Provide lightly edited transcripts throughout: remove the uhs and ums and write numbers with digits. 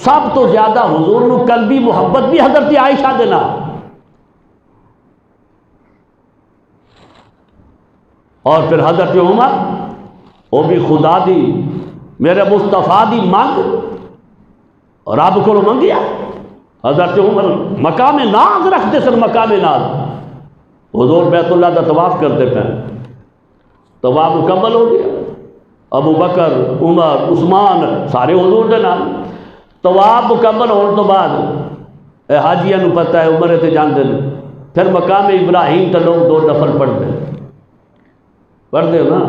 سب تو زیادہ حضور نو قلبی محبت بھی حضرت عائشہ دے نال، اور پھر حضرت عمر وہ بھی خدا دی میرے مصطفیٰ دی مانگ رب کو منگیا۔ حضرت عمر مقام ناز رکھتے سن، مقام ناز حضور بیت اللہ دا طواف کرتے پہ، طواف مکمل ہو گیا، ابو بکر عمر عثمان سارے حضور دے نال، طواف مکمل ہونے تو بعد حاجیاں نو پتہ ہے عمرے تے جاندے نے، پھر مقام ابراہیم تے لوگ 2 نفل پڑھتے ہو نا،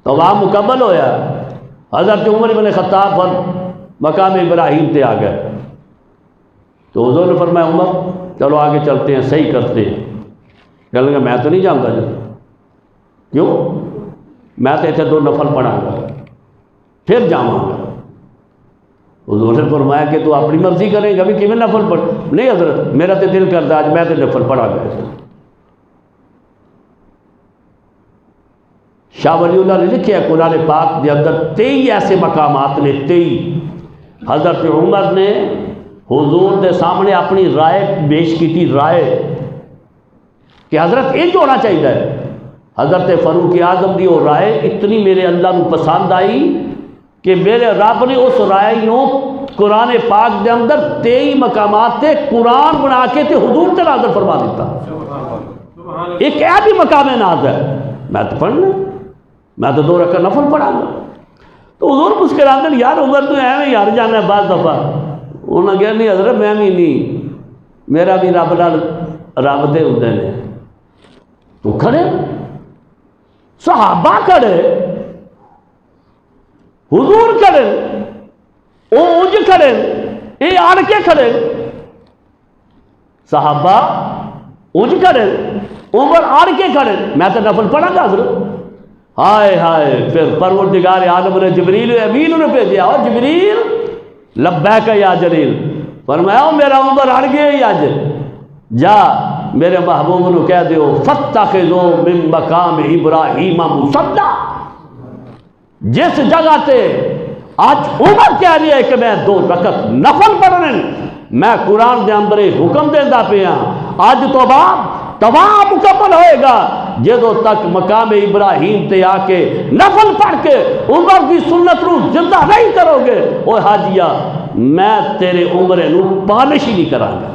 طواف مکمل ہویا، حضرت عمر بن خطاب پر مقام ابراہیم تے آ گئے، تو حضور نے فرمایا عمر چلو آگے چلتے ہیں، صحیح کرتے ہیں۔ کہنے لگا میں تو نہیں جانتا جی، کیوں؟ میں تو اتنے 2 نفل پڑھا گا پھر جاؤں گا۔ حضور نے فرمایا کہ تو اپنی مرضی کریں گا بھی کہ میں نفل پڑھ، نہیں حضرت میرا تو دل کرتا آج میں تو نفل پڑھا گیا۔ شاہ ولی اللہ نے لکھے قرآن پاک کے اندر 23 ایسے مقامات نے، 23 حضرت عمر نے حضور دے سامنے اپنی رائے پیش کی تھی، رائے کہ حضرت یہ ہونا چاہیے۔ حضرت فاروق اعظم دی وہ رائے اتنی میرے اللہ نو پسند آئی کہ میرے رب نے اس رائے نو قرآن پاک دے اندر 23 مقامات تے قرآن بنا کے تے حضور تے نازل فرما دیتا۔ ایک اے بھی مقام ناز ہے، میں تو پڑھنا، میں تو 2 رکعت نفل پڑھا گا۔ تو حضور مسکراتے ہیں، یار عمر تو ایویں یار جانا ہے بعض دفعہ۔ انہوں نے کہا نہیں حضرت میں بھی نہیں، میرا بھی رب نال رابطے ہوتے ہیں۔ تو کھڑے صحابہ کھڑے، حضور کھڑے، وہ اونج کھڑے، یہ آڑ کے کھڑے، صحابہ اونج کھڑے، عمر آڑ کے کھڑے، میں تو نفل پڑھا گا حضرت۔ ہائے ہائے، پھر پروردگار عالم نے جبریل امین نے بھیجا، اور جبریل لبیک یا جلیل، فرمایا میرا عمر اڑ گیا ہی اج، جا میرے محبوب نو کہہ دیو فاتخذوا من مقام ابراہیم مصلی، جس جگہ تے آج عمر کہہ رہی ہے کہ میں 2 رکعت نفل پڑھنے، میں قرآن دے اندر حکم دینا پیا، آج تو طواف مکمل ہوئے گا جدوں تک مقام ابراہیم تے آ کے نفل پڑھ کے عمر کی سنت نو زندہ نہیں کرو گے، او حاجیہ میں تیرے عمرے نو پالش ہی نہیں کراں گا۔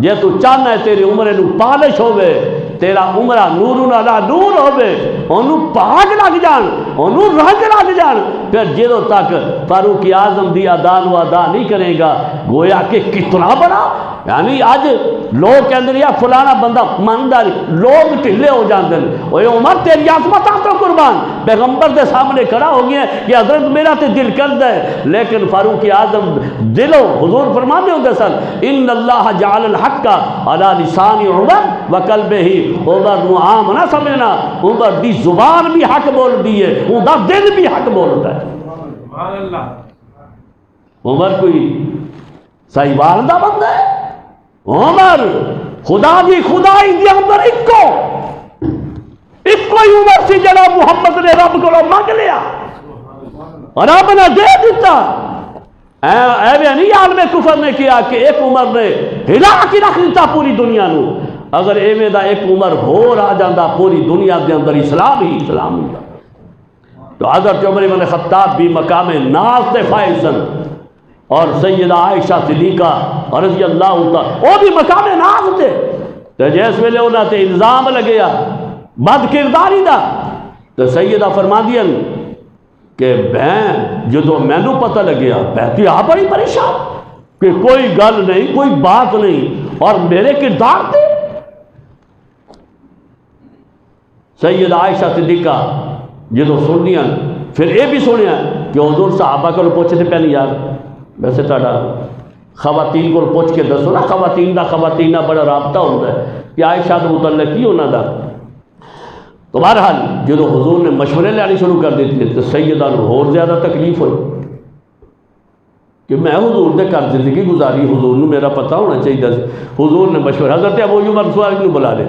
جے تو چاہنا ہے تیرے عمرے نو پالش ہوئے، تیرا عمرہ نور علی نور ہوئے، انہوں پاک لگ جان، انہوں رنگ لگ جان، پھر جدوں تک فاروق اعظم دی ادا نو ادا نہیں کرے گا، گویا کہ کتنا بڑا، یعنی آج لوگ کہندے یا فلانا بندہ ماندا نہیں، لوگ ٹھلے ہو جاندے ہیں۔ اوے عمر تیری عظمت تو قربان، پیغمبر دے سامنے کھڑا ہو گیا کہ حضرت میرا تے دل کردا ہے، لیکن فاروق اعظم دلوں حضور فرماندے ہوندے سن ان اللہ جعل الحق علی لسان عمر وقلبہ، عمر نو عام نہ سمجھنا، عمر دی زبان بھی حق بول دی ہے، ان دا دل بھی حق بولتا ہے۔ سبحان اللہ، عمر کوئی سائیوال دا بندہ ہے، عمر خدا دی خدائی دی اندر ایک کوئی عمر سی جڑا محمد نے رب کو مانگ لیا اور رب نے دے دیتا۔ ایویں نہیں عالم کفر نے کیا کہ ایک عمر نے ہلا کے رکھ دیتا پوری دنیا نو، اگر ایویں دا ایک عمر ہو آ جاندہ پوری دنیا دے اندر اسلام ہی اسلام ہوتا۔ تو حضرت عمر بن خطاب بھی مقام ناز تے فائز سن، اور سیدہ عائشہ صدیقہ رضی اللہ عنہ وہ بھی مقام ناز تھے، تو جس ویلے انہاں تے الزام لگیا بد کرداری دا، تو سیدہ فرما دیا کہ بہن جدو مینوں پتہ لگیا بہتی آپ بڑی پریشان کہ کوئی گل نہیں، کوئی بات نہیں، اور میرے کردار تھے۔ سیدہ عائشہ صدیقہ جدو سنیا پھر یہ بھی سنیا کہ حضور صحابہ کو پوچھے تھے پہلے یار ویسے تھوڑا خواتین کو پوچھ کے دسو نا، خواتین دا خواتین دا بڑا رابطہ ہوتا ہے کہ عائشہ کے متعلق کی ہونا دا۔ تو بہرحال جدو حضور نے مشورے لینے شروع کر دیتے تو سیدہ نو اور زیادہ تکلیف ہوئی کہ میں حضور دے کر زندگی گزاری، حضور نے میرا پتہ ہونا چاہیے۔ حضور نے مشورہ حضرت ابو ایوب انصاری کو بلا لے،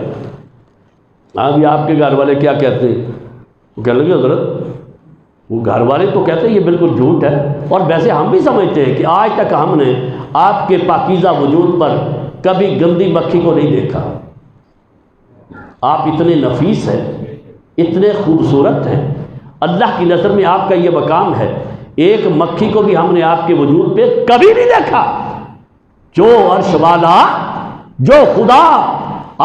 ابھی آپ کے گھر والے کیا کہتے ہیں؟ وہ کہنے لگے حضرت وہ گھر والے تو کہتے ہیں یہ بالکل جھوٹ ہے، اور ویسے ہم بھی سمجھتے ہیں کہ آج تک ہم نے آپ کے پاکیزہ وجود پر کبھی گندی مکھی کو نہیں دیکھا۔ آپ اتنے نفیس ہیں، اتنے خوبصورت ہیں، اللہ کی نظر میں آپ کا یہ مقام ہے، ایک مکھی کو بھی ہم نے آپ کے وجود پہ کبھی نہیں دیکھا۔ جو عرش والا، جو خدا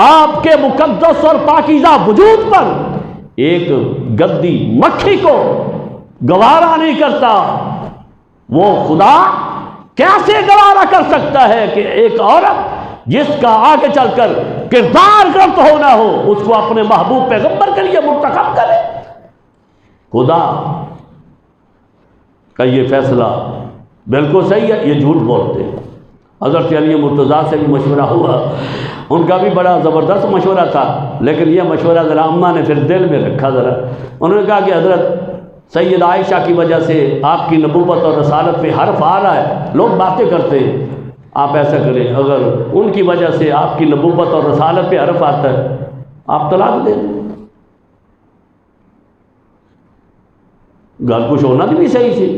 آپ کے مقدس اور پاکیزہ وجود پر ایک گندی مکھی کو گوارا نہیں کرتا، وہ خدا کیسے گوارا کر سکتا ہے کہ ایک عورت جس کا آگے چل کر کردار غلط ہونا ہو اس کو اپنے محبوب پیغمبر کے لیے منتخب کرے؟ خدا کا یہ فیصلہ بالکل صحیح ہے، یہ جھوٹ بولتے ہیں۔ حضرت علی مرتضیٰ سے بھی مشورہ ہوا، ان کا بھی بڑا زبردست مشورہ تھا، لیکن یہ مشورہ ذرا اماں نے پھر دل میں رکھا ذرا۔ انہوں نے کہا کہ حضرت سید عائشہ کی وجہ سے آپ کی نبوت اور رسالت پہ حرف آ رہا ہے، لوگ باتیں کرتے ہیں، آپ ایسا کریں، اگر ان کی وجہ سے آپ کی نبوت اور رسالت پہ حرف آتا ہے آپ طلاق دیں۔ گل کچھ ہونا بھی صحیح سی۔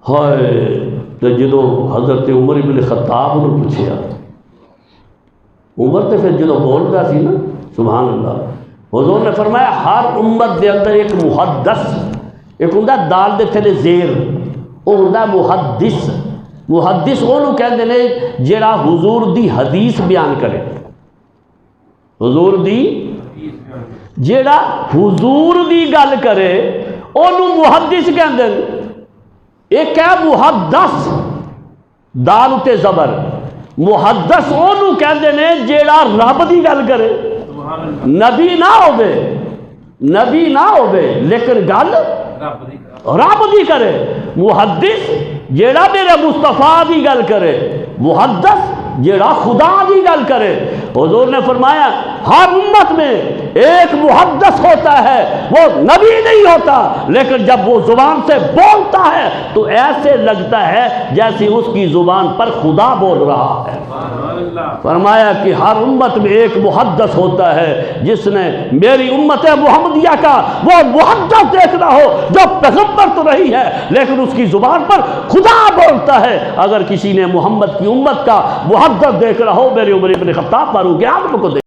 ہائے تو جدو حضرت عمر بن خطاب نے پوچھا، عمر تو پھر جدو بولتا سی نا، سبحان اللہ، حضور نے فرمایا ہر امت دے اندر ایک محدث، ایک ہوندا دال دے تھلے زیر، وہ ہوندا محدث۔ محدث وہ کہندے نے جڑا حضور دی حدیث بیان کرے، حضور دی جڑا حضور دی گل کرے اونوں محدث کہندے نے۔ ایک ہے محدث، دال تے زبر، محدث اونوں کہندے نے جیڑا رب دی گل کرے، نبی نہ ہوے، نبی نہ ہوے لیکن گل رب دی کرے۔ محدث جیڑا میرے مصطفیٰ دی گل کرے، محدث جیڑا خدا دی گل کرے۔ حضور نے فرمایا ہر امت میں ایک محدث ہوتا ہے، وہ نبی نہیں ہوتا، لیکن جب وہ زبان سے بولتا ہے تو ایسے لگتا ہے جیسے اس کی زبان پر خدا بول رہا ہے۔ فرمایا کہ ہر امت میں ایک محدث ہوتا ہے، جس نے میری امت محمدیہ کا وہ محدث دیکھنا ہو جو پیغمبر تو نہیں ہے لیکن اس کی زبان پر خدا بولتا ہے۔ اگر کسی نے محمد کی امت کا محدث دیکھنا ہو، میری عمر بن خطاب فاروق اعظم کو